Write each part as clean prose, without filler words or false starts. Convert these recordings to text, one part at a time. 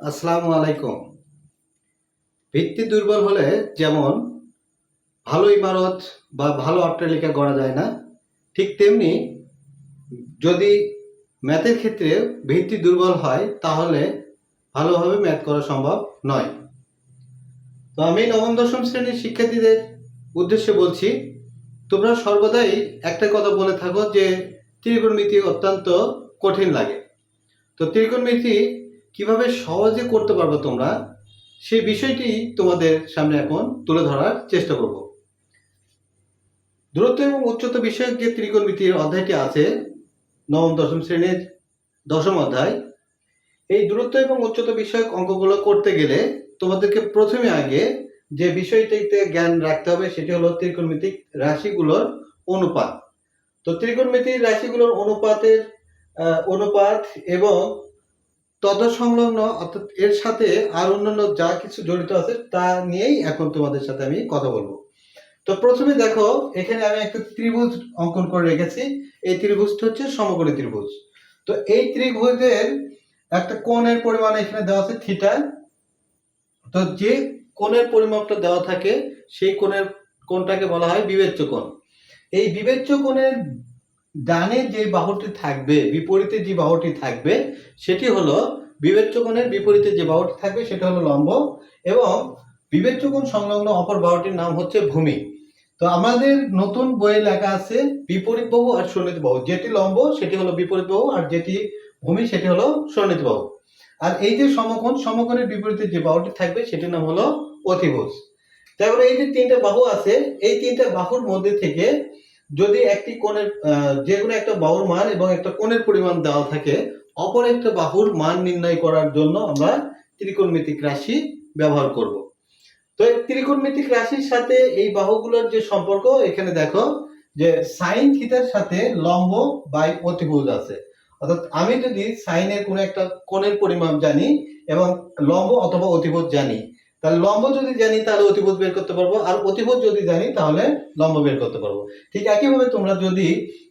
আসসালামু আলাইকুম। ভিত্তি দুর্বল হলে যেমন ভালো ইমারত বা ভালো অট্টালিকা গড়া যায় না, ঠিক তেমনি যদি ম্যাথের ক্ষেত্রে ভিত্তি দুর্বল হয় তাহলে ভালোভাবে ম্যাথ করা সম্ভব নয়। তো আমি নবম দশম শ্রেণীর শিক্ষার্থীদের উদ্দেশ্যে বলছি, তোমরা সর্বদাই একটা কথা বলে থাকো যে ত্রিকোণমিতি অত্যন্ত কঠিন লাগে। তো ত্রিকোণমিতি কিভাবে সহজে করতে পারবে তোমরা, সেই বিষয়টি তোমাদের সামনে এখন তুলে ধরার চেষ্টা করব। দূরত্ব এবং উচ্চতা বিষয়ক যে ত্রিকোণমিতির অধ্যায়টি আছে নবম দশম শ্রেণীর দশম অধ্যায়, এই দূরত্ব এবং উচ্চতা বিষয়ক অঙ্কগুলো করতে গেলে তোমাদেরকে প্রথমে আগে যে বিষয়টিতে জ্ঞান রাখতে হবে সেটি হলো ত্রিকোণমিতিক রাশিগুলোর অনুপাত। তো ত্রিকোণমিতির রাশিগুলোর অনুপাত এবং সংলগ্ন অর্থাৎ এর সাথে আর অন্যান্য যা কিছু জড়িত আছে তা নিয়েই এখন তোমাদের সাথে আমি কথা বলবো। তো প্রথমে দেখো, এখানে আমি একটা ত্রিভুজ অঙ্কন করে রেখেছি। এই ত্রিভুজটা হচ্ছে সমকোণী ত্রিভুজ। তো এই ত্রিভুজের একটা কোণের পরিমাণ এখানে দেওয়া আছে থিটা। তো যে কোণের পরিমাপটা দেওয়া থাকে সেই কোণটাকে বলা হয় বিবেচ্য কোণ। এই বিবেচ্য কোণের ডানে যে বাহুটি থাকবে, বিপরীতে যে বাহুটি থাকবে সেটি হলো বিবেচ্য কোণের বিপরীতে যে বাহুটি থাকবে সেটা হলো লম্ব, এবং বিবেচ্য কোণ সংলগ্ন অপর বাহুটির নাম হচ্ছে ভূমি। তো আমাদের নতুন বইয়ে লেখা আছে বিপরীত বাহু আর সন্নিহিত বাহু। যেটি লম্ব সেটি হলো বিপরীত বাহু, আর যেটি ভূমি সেটি হলো সন্নিহিত বাহু। আর এই যে সমকোণের বিপরীতে যে বাহুটি থাকবে সেটির নাম হলো অতিভুজ। তারপরে এই যে তিনটা বাহু আছে, এই তিনটা বাহুর মধ্যে থেকে যদি একটি কোণের যে কোনো একটা বাহুর মান এবং একটা কোণের পরিমাণ দেওয়া থাকে, অপর একটা বাহুর মান নির্ণয় করার জন্য আমরা ত্রিকোণমিতিক রাশি ব্যবহার করব। তো এই ত্রিকোণমিতিক রাশির সাথে এই বাহুগুলোর যে সম্পর্ক, এখানে দেখো যে সাইন থিটার সাথে লম্ব বাই অতিভুজ আছে। অর্থাৎ আমি যদি সাইনের কোনো একটা কোণের পরিমাপ জানি এবং লম্ব অথবা অতিভুজ জানি, তাহলে লম্ব যদি জানি তাহলে অতিভুজ বের করতে পারবো, আর অতিভুজ যদি জানি তাহলে লম্ব বের করতে পারবো। ঠিক একইভাবে তোমরা যদি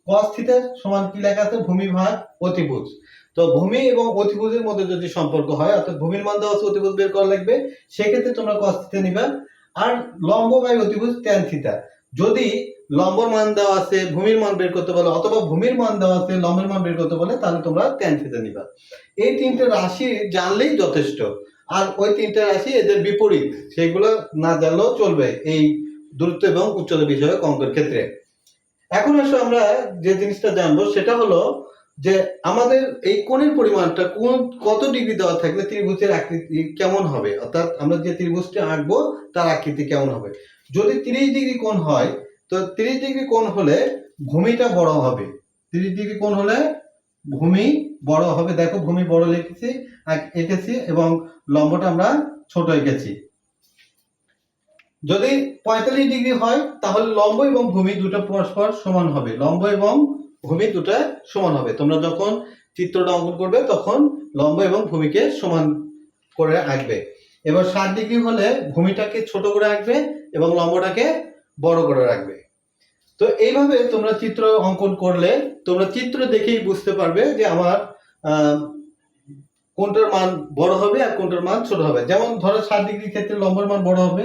cos থিটা সমান কি লেখা আছে, ভূমি ভাগ অতিভুজ। তো ভূমি এবং অতিভুজের মধ্যে যদি সম্পর্ক হয়, অর্থাৎ ভূমির মান দেওয়া আছে অতিভুজ বের করা লাগবে, সেক্ষেত্রে তোমরা cos থিটা নিবা। আর লম্ব বাই অতিভুজ tan থিটা, যদি লম্বর মান দেওয়া আছে ভূমির মান বের করতে বলে, অথবা ভূমির মান দেওয়া আছে লম্বের মান বের করতে বলে, তাহলে তোমরা tan থিটা নিবা। এই তিনটে রাশি জানলেই যথেষ্ট। আর ওই তিনটে রাশি এদের বিপরীত, সেগুলো না জানলেও চলবে এই দূরত্ব এবং উচ্চতা বিষয়ক অঙ্কের ক্ষেত্রে। এখন আসলে আমরা যে জিনিসটা জানবো সেটা হলো যে আমাদের এই কোণের পরিমাণটা কত ডিগ্রি দেওয়া থাকলে ত্রিভুজের আকৃতি কেমন হবে, অর্থাৎ আমরা যে ত্রিভুজটা আঁকবো তার আকৃতি কেমন হবে। যদি 30 ডিগ্রি কোণ হয়, তো 30 ডিগ্রি কোণ হলে ভূমিটা বড় হবে। 30 ডিগ্রি কোণ হলে ভূমি বড় হবে। দেখো ভূমি বড় এঁকেছি এবং লম্বটা আমরা ছোট এঁকেছি। যদি 45 ডিগ্রি হয় তাহলে লম্ব এবং ভূমি দুটো পরস্পর সমান হবে। লম্ব এবং ভূমি দুটো সমান হবে। তোমরা যখন চিত্রটা অঙ্কন করবে তখন লম্ব এবং ভূমিকে সমান করে আঁকবে। এবার 60 ডিগ্রি হলে ভূমিটাকে ছোট করে আঁকবে এবং লম্বটাকে বড় করে রাখবে। তো এইভাবে তোমরা চিত্র অঙ্কন করলে তোমরা চিত্র দেখেই বুঝতে পারবে যে আমার কোনটার মান বড় হবে আর কোনটার মান ছোট হবে। যেমন ধরো 60 ডিগ্রির ক্ষেত্রে লম্বের মান বড় হবে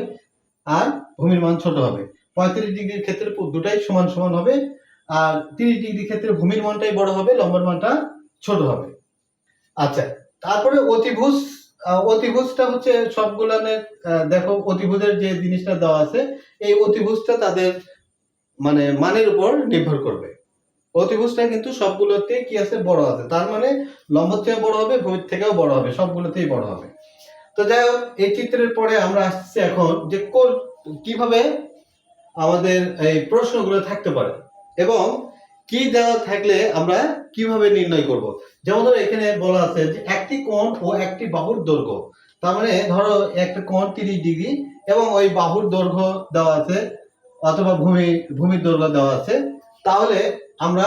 আর ভূমির মান ছোট হবে। 35 ডিগ্রির ক্ষেত্রে দুটাই সমান সমান হবে, আর 30 ডিগ্রির ক্ষেত্রে ভূমির মানটাই বড় হবে, লম্বের মানটা ছোট হবে। আচ্ছা, তারপরে অতিভুজটা হচ্ছে সবগুলানের দেখো অতিভুজের যে জিনিসটা দেওয়া আছে, এই অতিভুজটা তাদের মানের উপর নির্ভর করবে। অতিভুজটা কিন্তু সবগুলোতে কি আছে, বড় আছে। তার মানে লম্ব থেকে বড় হবে, ভূমির থেকেও বড় হবে, সবগুলোতেই বড় হবে। তো যাই হোক, এই চিত্রের পরে আমরা আসছি এখন যে কিভাবে আমাদের এই প্রশ্নগুলো থাকতে পারে এবং কি দেওয়া থাকলে আমরা কিভাবে নির্ণয় করব। যেমন ধরো এখানে বলা আছে যে একটি কোণ ও একটি বাহুর দৈর্ঘ্য। তার মানে ধরো একটা কোণ 30 ডিগ্রি এবং ওই বাহুর দৈর্ঘ্য দেওয়া আছে অথবা ভূমির দৈর্ঘ্য দেওয়া আছে। তাহলে আমরা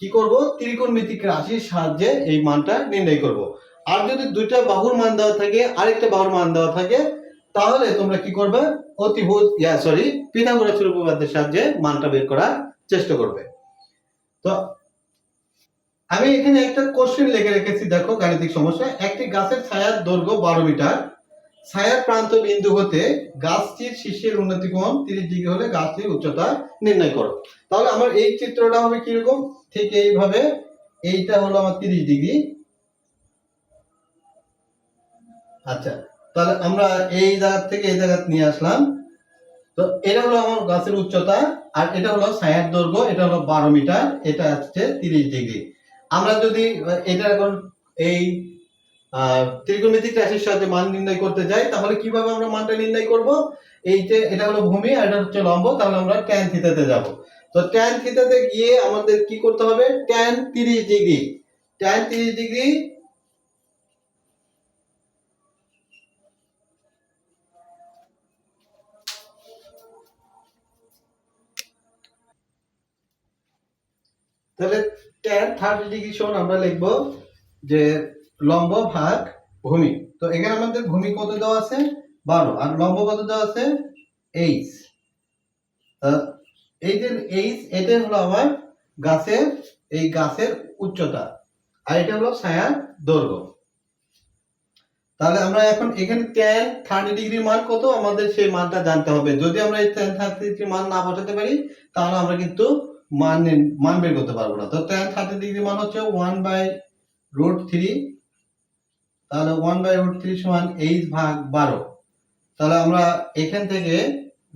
কি করব, ত্রিকোণমিতিক রাশির সাহায্যে এই মানটা নির্ণয় করব। আর যদি দুইটা বাহুর মান দেওয়া থাকে আরেকটা বাহুর মান দেওয়া থাকে, তাহলে তোমরা কি করবে, পিথাগোরাসের উপপাদ্যের সাহায্যে মানটা বের করার চেষ্টা করবে। তো আমি এখানে একটা কোশ্চেন লিখে রেখেছি, দেখো গাণিতিক সমস্যা। একটি গাছের ছায়ার দৈর্ঘ্য 12 মিটার, ছায়ার প্রান্ত বিন্দু হতে গাছটির শীর্ষের উন্নতি কোণ 30 ডিগ্রি হলে গাছটির উচ্চতা নির্ণয় করো। তাহলে আমার এই চিত্রটা হবে কিরকম, ঠিক এইভাবে। এইটা হলো আমার 30 ডিগ্রি। আচ্ছা, তাহলে আমরা এই জায়গা থেকে এই জায়গা নিয়ে আসলাম। তো এটা হলো আমার গাছের উচ্চতা, আর এটা হলো ছায়ার দৈর্ঘ্য, এটা হলো 12 মিটার, এটা হচ্ছে 30 ডিগ্রি। আমরা যদি এটা এখন এই ত্রিকোণমিতিক রাশির সাহায্যে মান নির্ণয় করতে যাই, তাহলে কিভাবে আমরা মানটা নির্ণয় করব? এই যে এটা হলো ভূমি আর এটা হচ্ছে লম্ব, তাহলে আমরা tan থিটাতে যাব। তো tan থিটাতে গিয়ে আমাদের কি করতে হবে? tan 30 ডিগ্রি, tan 30 ডিগ্রি তাহলে tan 30 ডিগ্রি সমান আমরা লিখব যে লম্ব ভাগ ভূমি। তো এখানে আমাদের ভূমি কত দেওয়া আছে? 12, আর লম্ব কত দেওয়া আছে? h। এই যে h, এটা হলো আমার গাছের এই গাছের উচ্চতা, আর এটা হলো ছায়ার দৈর্ঘ্য। তাহলে আমরা এখন এখানে tan 30 ডিগ্রি মান কত, আমাদের সেই মানটা জানতে হবে। যদি আমরা এই tan 30 ডিগ্রি মান না বসাতে পারি, তাহলে আমরা কিন্তু মান বের করতে পারবো না। তো tan 30 ডিগ্রি মান হচ্ছে 1/√3। তাহলে 1/√3 সমান h ভাগ 12। তাহলে আমরা এখান থেকে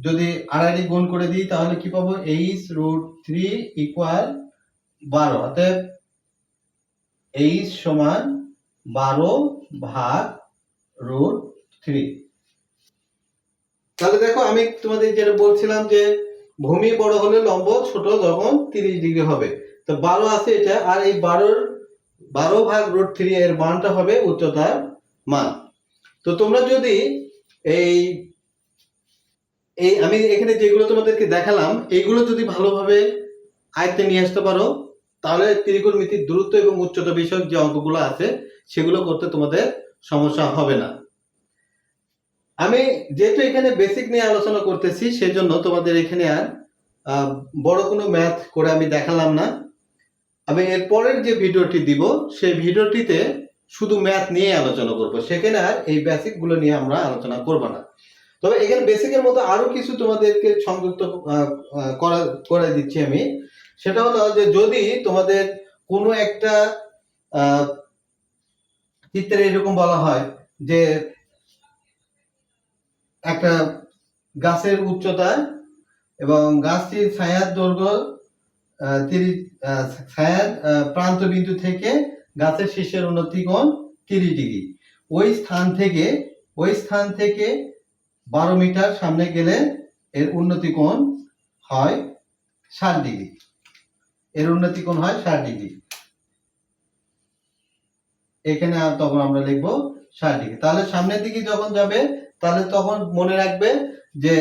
যদি আড়াআড়ি গুণ করে দিই, তাহলে কি পাবো? h√3 equal 12। অতএব h সমান 12 ভাগ √3। তাহলে দেখো, আমি তোমাদের যেটা বলছিলাম যে ভূমি বড় হলে লম্ব ছোট যখন 30 ডিগ্রি হবে। তো 12 আছে এটা, আর এই 12 ভাগ √3 এর মানটা হবে উচ্চতার মান। তো তোমরা যদি এই আমি এখানে যেগুলো তোমাদেরকে দেখালাম, এইগুলো যদি ভালোভাবে আয়ত্তে নিয়ে আসতে পারো, তাহলে ত্রিকোণমিতির দূরত্ব এবং উচ্চতা বিষয়ক যে অঙ্কগুলো আছে সেগুলো করতে তোমাদের সমস্যা হবে না। আমি যেহেতু এখানে বেসিক নিয়ে আলোচনা করতেছি, সেজন্য তোমাদের এখানে আর বড় কোনো ম্যাথ করে আমি দেখালাম না। আমি এর পরের যে ভিডিওটি দিব, সেই ভিডিওটিতে শুধু ম্যাথ নিয়ে আলোচনা করব, সেখানে আর এই বেসিক গুলো নিয়ে আমরা আলোচনা করব না। তবে এখানে বেসিকের মতো আরো কিছু তোমাদেরকে সংযুক্ত করে দিচ্ছি আমি। সেটা হলো যে যদি তোমাদের কোনো একটা চিত্রে এরকম বলা হয় যে একটা গাছের উচ্চতা এবং গাছটির ছায়ার দৈর্ঘ্য 30, ছায়ার প্রান্ত বিন্দু থেকে গাছের শীর্ষের উন্নতি কোণ 30 ডিগ্রি। ওই স্থান থেকে 12 মিটার সামনে গেলে এর উন্নতি কোণ হয় 60 ডিগ্রি। এর উন্নতি কোণ হয় 60 ডিগ্রি। এখানে তখন আমরা লিখব 60 ডিগ্রি। তাহলে সামনের দিকে যখন যাবে, তাহলে তখন মনে রাখবে যে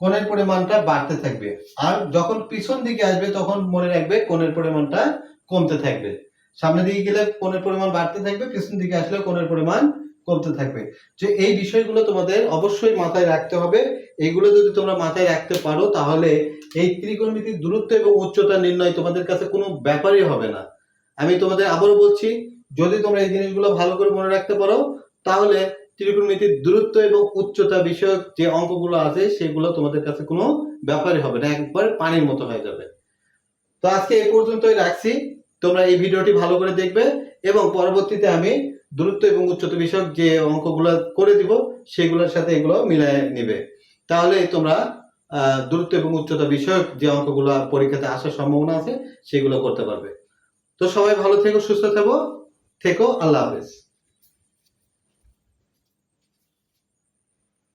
কোণের পরিমাণটা বাড়তে থাকবে, আর যখন পিছন দিকে আসবে তখন মনে রাখবে কোণের পরিমাণটা কমতে থাকবে। সামনের দিকে গেলে কোণের পরিমাণ বাড়তে থাকবে, পিছন দিকে আসলে কোণের পরিমাণ কমতে থাকবে। যে এই বিষয়গুলো তোমাদের অবশ্যই মাথায় রাখতে হবে। এইগুলো যদি তোমরা মাথায় রাখতে পারো, তাহলে এই ত্রিকোণমিতির দূরত্ব এবং উচ্চতা নির্ণয় তোমাদের কাছে কোনো ব্যাপারই হবে না। আমি তোমাদের আবারও বলছি, যদি তোমরা এই জিনিসগুলো ভালো করে মনে রাখতে পারো, তাহলে ত্রিকোণমিতির দূরত্ব এবং উচ্চতা বিষয়ক যে অঙ্কগুলো আছে সেগুলো তোমাদের কাছে কোনো ব্যাপারই হবে না, একবার পানির মতো হয়ে যাবে। তো আজকে এই পর্যন্তই রাখছি। তোমরা এই ভিডিওটি ভালো করে দেখবে এবং পরবর্তীতে আমি দূরত্ব এবং উচ্চতা বিষয়ক যে অঙ্কগুলো করে দিব সেগুলোর সাথে এগুলো মিলায় নিবে। তাহলে তোমরা দূরত্ব এবং উচ্চতা বিষয়ক যে অঙ্কগুলো পরীক্ষাতে আসার সম্ভাবনা আছে সেগুলো করতে পারবে। তো সবাই ভালো থেকো, সুস্থ থেকো। আল্লাহ হাফেজ।